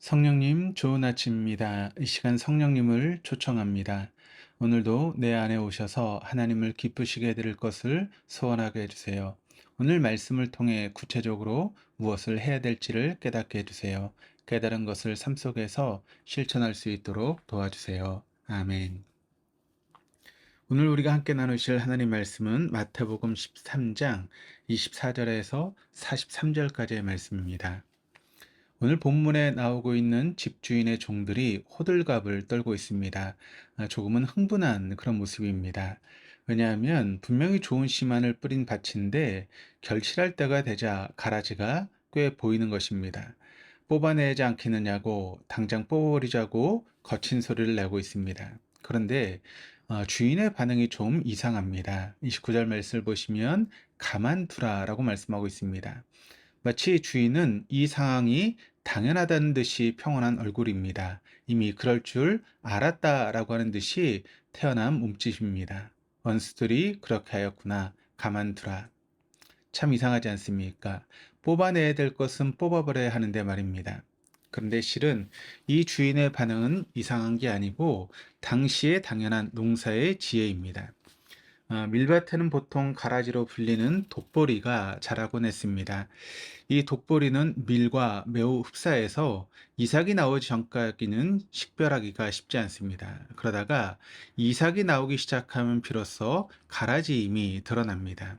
성령님, 좋은 아침입니다. 이 시간 성령님을 초청합니다. 오늘도 내 안에 오셔서 하나님을 기쁘시게 해드릴 것을 소원하게 해주세요. 오늘 말씀을 통해 구체적으로 무엇을 해야 될지를 깨닫게 해주세요. 깨달은 것을 삶 속에서 실천할 수 있도록 도와주세요. 아멘. 오늘 우리가 함께 나누실 하나님 말씀은 마태복음 13장 24절에서 43절까지의 말씀입니다. 오늘 본문에 나오고 있는 집주인의 종들이 호들갑을 떨고 있습니다. 조금은 흥분한 그런 모습입니다. 왜냐하면 분명히 좋은 씨만을 뿌린 밭인데 결실할 때가 되자 가라지가 꽤 보이는 것입니다. 뽑아내지 않겠느냐고 당장 뽑아버리자고 거친 소리를 내고 있습니다. 그런데 주인의 반응이 좀 이상합니다. 29절 말씀을 보시면 가만두라라고 말씀하고 있습니다. 마치 주인은 이 상황이 당연하다는 듯이 평온한 얼굴입니다. 이미 그럴 줄 알았다라고 하는 듯이 태어난 몸짓입니다. 원수들이 그렇게 하였구나. 가만두라. 참 이상하지 않습니까? 뽑아내야 될 것은 뽑아버려야 하는데 말입니다. 그런데 실은 이 주인의 반응은 이상한 게 아니고 당시의 당연한 농사의 지혜입니다. 밀밭에는 보통 가라지로 불리는 독보리가 자라곤 했습니다. 이 독보리는 밀과 매우 흡사해서 이삭이 나오기 전까지는 식별하기가 쉽지 않습니다. 그러다가 이삭이 나오기 시작하면 비로소 가라지임이 드러납니다.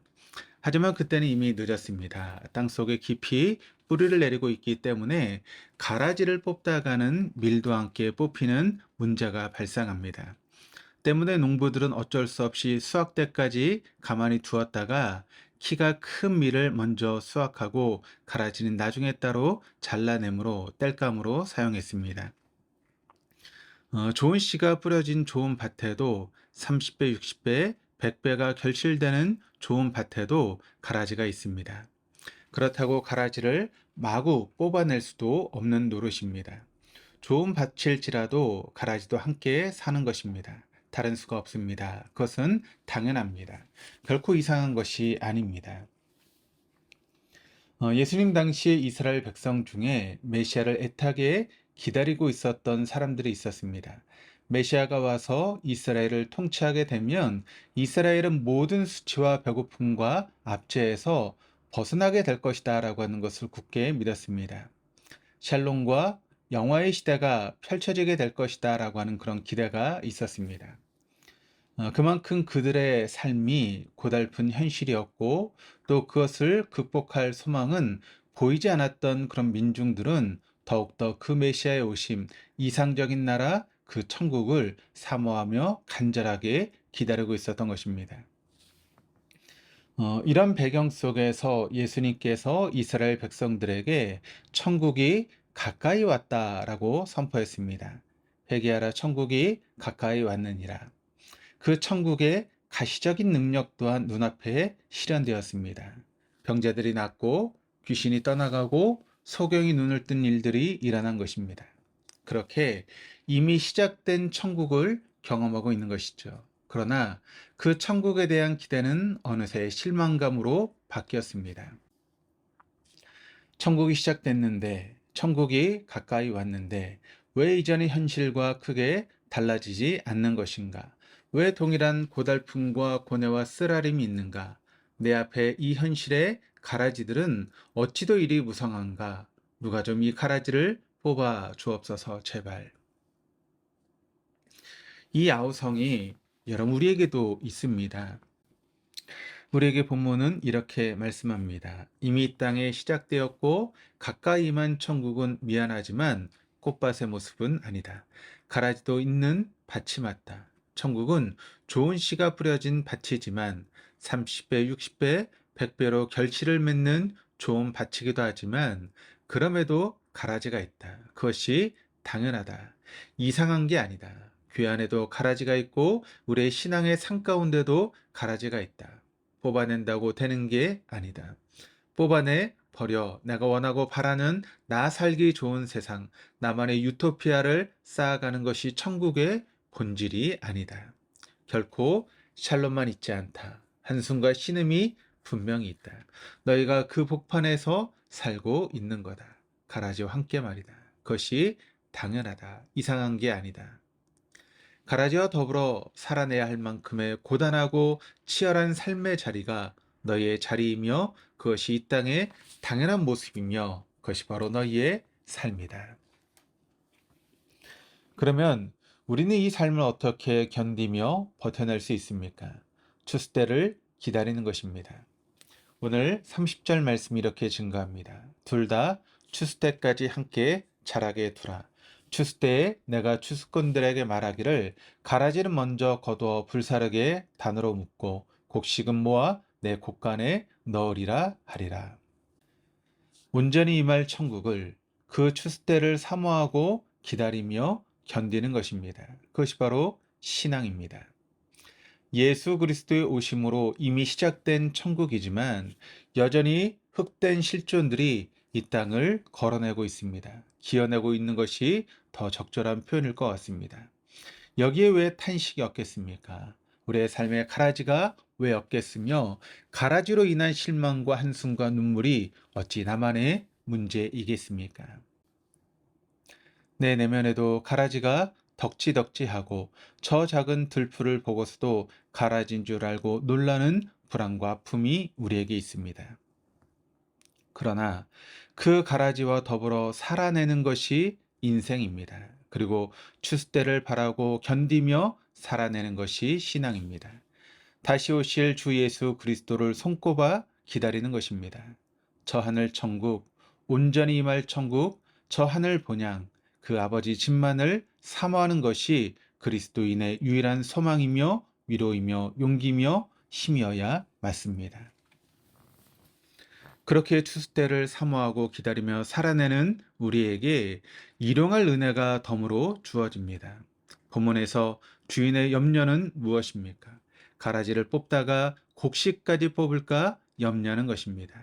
하지만 그때는 이미 늦었습니다. 땅속에 깊이 뿌리를 내리고 있기 때문에 가라지를 뽑다가는 밀도 함께 뽑히는 문제가 발생합니다. 때문에 농부들은 어쩔 수 없이 수확 때까지 가만히 두었다가 키가 큰 밀을 먼저 수확하고 가라지는 나중에 따로 잘라내므로 땔감으로 사용했습니다. 좋은 씨가 뿌려진 좋은 밭에도 30배, 60배, 100배가 결실되는 좋은 밭에도 가라지가 있습니다. 그렇다고 가라지를 마구 뽑아낼 수도 없는 노릇입니다. 좋은 밭일지라도 가라지도 함께 사는 것입니다. 다른 수가 없습니다. 그것은 당연합니다. 결코 이상한 것이 아닙니다. 예수님 당시 이스라엘 백성 중에 메시아를 애타게 기다리고 있었던 사람들이 있었습니다. 메시아가 와서 이스라엘을 통치하게 되면 이스라엘은 모든 수치와 배고픔과 압제에서 벗어나게 될 것이다 라고 하는 것을 굳게 믿었습니다. 샬롬과 영화의 시대가 펼쳐지게 될 것이다 라고 하는 그런 기대가 있었습니다. 그만큼 그들의 삶이 고달픈 현실이었고 또 그것을 극복할 소망은 보이지 않았던 그런 민중들은 더욱더 그 메시아의 오심, 이상적인 나라, 그 천국을 사모하며 간절하게 기다리고 있었던 것입니다. 이런 배경 속에서 예수님께서 이스라엘 백성들에게 천국이 가까이 왔다라고 선포했습니다. 회개하라, 천국이 가까이 왔느니라. 그 천국의 가시적인 능력 또한 눈앞에 실현되었습니다. 병자들이 낫고 귀신이 떠나가고 소경이 눈을 뜬 일들이 일어난 것입니다. 그렇게 이미 시작된 천국을 경험하고 있는 것이죠. 그러나 그 천국에 대한 기대는 어느새 실망감으로 바뀌었습니다. 천국이 시작됐는데, 천국이 가까이 왔는데, 왜 이전의 현실과 크게 달라지지 않는 것인가? 왜 동일한 고달픔과 고뇌와 쓰라림이 있는가? 내 앞에 이 현실의 가라지들은 어찌도 이리 무성한가? 누가 좀 이 가라지를 뽑아 주옵소서 제발. 이 아우성이 여러분 우리에게도 있습니다. 우리에게 본문은 이렇게 말씀합니다. 이미 이 땅에 시작되었고 가까이만 천국은 미안하지만 꽃밭의 모습은 아니다. 가라지도 있는 밭이 맞다. 천국은 좋은 씨가 뿌려진 밭이지만 30배, 60배, 100배로 결실을 맺는 좋은 밭이기도 하지만 그럼에도 가라지가 있다. 그것이 당연하다. 이상한 게 아니다. 귀 안에도 가라지가 있고 우리의 신앙의 산 가운데도 가라지가 있다. 뽑아낸다고 되는 게 아니다. 뽑아내 버려. 내가 원하고 바라는 나 살기 좋은 세상, 나만의 유토피아를 쌓아가는 것이 천국의 본질이 아니다. 결코 샬롬만 있지 않다. 한숨과 신음이 분명히 있다. 너희가 그 복판에서 살고 있는 거다. 가라지와 함께 말이다. 그것이 당연하다. 이상한 게 아니다. 가라지와 더불어 살아내야 할 만큼의 고단하고 치열한 삶의 자리가 너희의 자리이며 그것이 이 땅의 당연한 모습이며 그것이 바로 너희의 삶이다. 그러면 우리는 이 삶을 어떻게 견디며 버텨낼 수 있습니까? 추수 때를 기다리는 것입니다. 오늘 30절 말씀이 이렇게 증가합니다. 둘 다 추수 때까지 함께 자라게 두라. 추수 때에 내가 추수꾼들에게 말하기를 가라지는 먼저 거두어 불사르게 단으로 묶고 곡식은 모아 내 곡간에 넣으리라 하리라. 온전히 임할 천국을 그 추수 때를 사모하고 기다리며 견디는 것입니다. 그것이 바로 신앙입니다. 예수 그리스도의 오심으로 이미 시작된 천국이지만 여전히 흙된 실존들이 이 땅을 걸어내고 있습니다. 기어내고 있는 것이 더 적절한 표현일 것 같습니다. 여기에 왜 탄식이 없겠습니까? 우리의 삶에 가라지가 왜 없겠으며 가라지로 인한 실망과 한숨과 눈물이 어찌 나만의 문제이겠습니까? 내 내면에도 가라지가 덕지덕지하고 저 작은 들풀을 보고서도 가라지인 줄 알고 놀라는 불안과 아픔이 우리에게 있습니다. 그러나 그 가라지와 더불어 살아내는 것이 인생입니다. 그리고 추수때를 바라고 견디며 살아내는 것이 신앙입니다. 다시 오실 주 예수 그리스도를 손꼽아 기다리는 것입니다. 저 하늘 천국, 온전히 임할 천국, 저 하늘 본향, 그 아버지 집만을 사모하는 것이 그리스도인의 유일한 소망이며 위로이며 용기며 힘이어야 맞습니다. 그렇게 추수 때를 사모하고 기다리며 살아내는 우리에게 일용할 은혜가 덤으로 주어집니다. 본문에서 주인의 염려는 무엇입니까? 가라지를 뽑다가 곡식까지 뽑을까 염려하는 것입니다.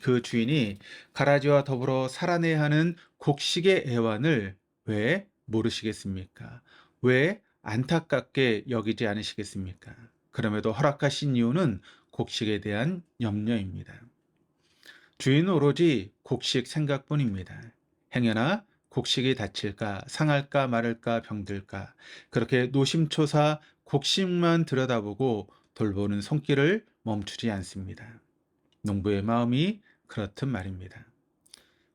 그 주인이 가라지와 더불어 살아내야 하는 곡식의 애환을 왜 모르시겠습니까? 왜 안타깝게 여기지 않으시겠습니까? 그럼에도 허락하신 이유는 곡식에 대한 염려입니다. 주인은 오로지 곡식 생각뿐입니다. 행여나 곡식이 다칠까, 상할까, 마를까, 병들까, 그렇게 노심초사 곡식만 들여다보고 돌보는 손길을 멈추지 않습니다. 농부의 마음이 그렇듯 말입니다.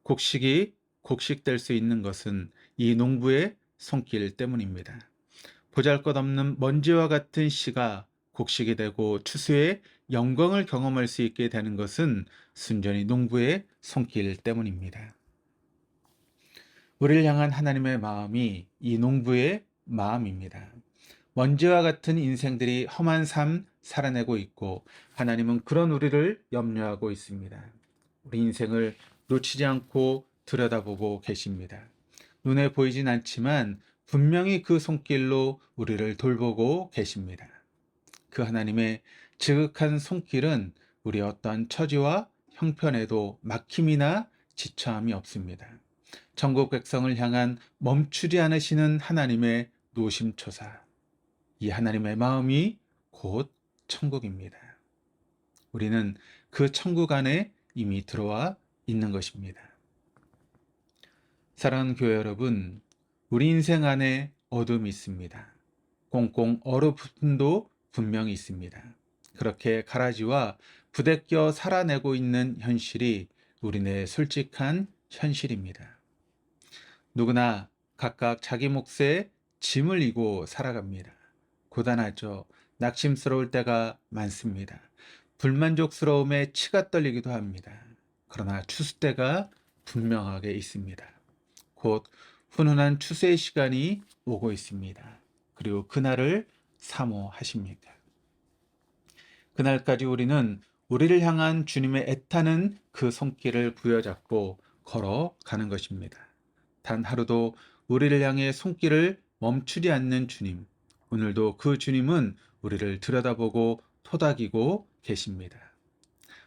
곡식이 곡식될 수 있는 것은 이 농부의 손길 때문입니다. 보잘것없는 먼지와 같은 씨가 곡식이 되고 추수의 영광을 경험할 수 있게 되는 것은 순전히 농부의 손길 때문입니다. 우리를 향한 하나님의 마음이 이 농부의 마음입니다. 먼지와 같은 인생들이 험한 삶 살아내고 있고 하나님은 그런 우리를 염려하고 있습니다. 우리 인생을 놓치지 않고 들여다보고 계십니다. 눈에 보이진 않지만 분명히 그 손길로 우리를 돌보고 계십니다. 그 하나님의 지극한 손길은 우리 어떠한 처지와 형편에도 막힘이나 지처함이 없습니다. 전국 백성을 향한 멈추지 않으시는 하나님의 노심초사. 이 하나님의 마음이 곧 천국입니다. 우리는 그 천국 안에 이미 들어와 있는 것입니다. 사랑하는 교회 여러분, 우리 인생 안에 어둠이 있습니다. 꽁꽁 얼어붙음도 분명히 있습니다. 그렇게 가라지와 부대껴 살아내고 있는 현실이 우리네 솔직한 현실입니다. 누구나 각각 자기 몫에 짐을 지고 살아갑니다. 고단하죠. 낙심스러울 때가 많습니다. 불만족스러움에 치가 떨리기도 합니다. 그러나 추수 때가 분명하게 있습니다. 곧 훈훈한 추수의 시간이 오고 있습니다. 그리고 그날을 사모하십니까? 그날까지 우리는 우리를 향한 주님의 애타는 그 손길을 부여잡고 걸어가는 것입니다. 단 하루도 우리를 향해 손길을 멈추지 않는 주님, 오늘도 그 주님은 우리를 들여다보고 토닥이고 계십니다.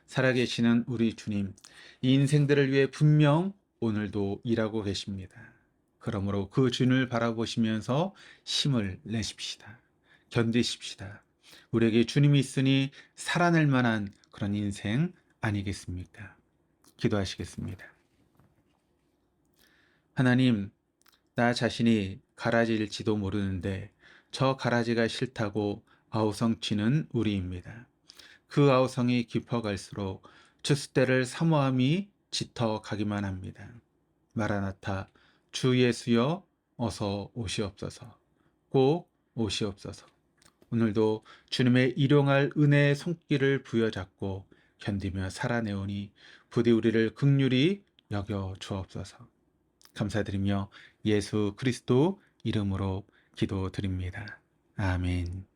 살아계시는 우리 주님, 이 인생들을 위해 분명 오늘도 일하고 계십니다. 그러므로 그 주님을 바라보시면서 힘을 내십시다. 견디십시다. 우리에게 주님이 있으니 살아낼 만한 그런 인생 아니겠습니까? 기도하시겠습니다. 하나님, 나 자신이 가라지일지도 모르는데 저 가라지가 싫다고 아우성치는 우리입니다. 그 아우성이 깊어갈수록 주스때를 사모함이 짙어 가기만 합니다. 마라나타, 주 예수여 어서 오시옵소서. 꼭 오시옵소서. 오늘도 주님의 일용할 은혜의 손길을 부여잡고 견디며 살아내오니 부디 우리를 긍휼히 여겨 주옵소서. 감사드리며 예수 그리스도 이름으로 기도드립니다. 아멘.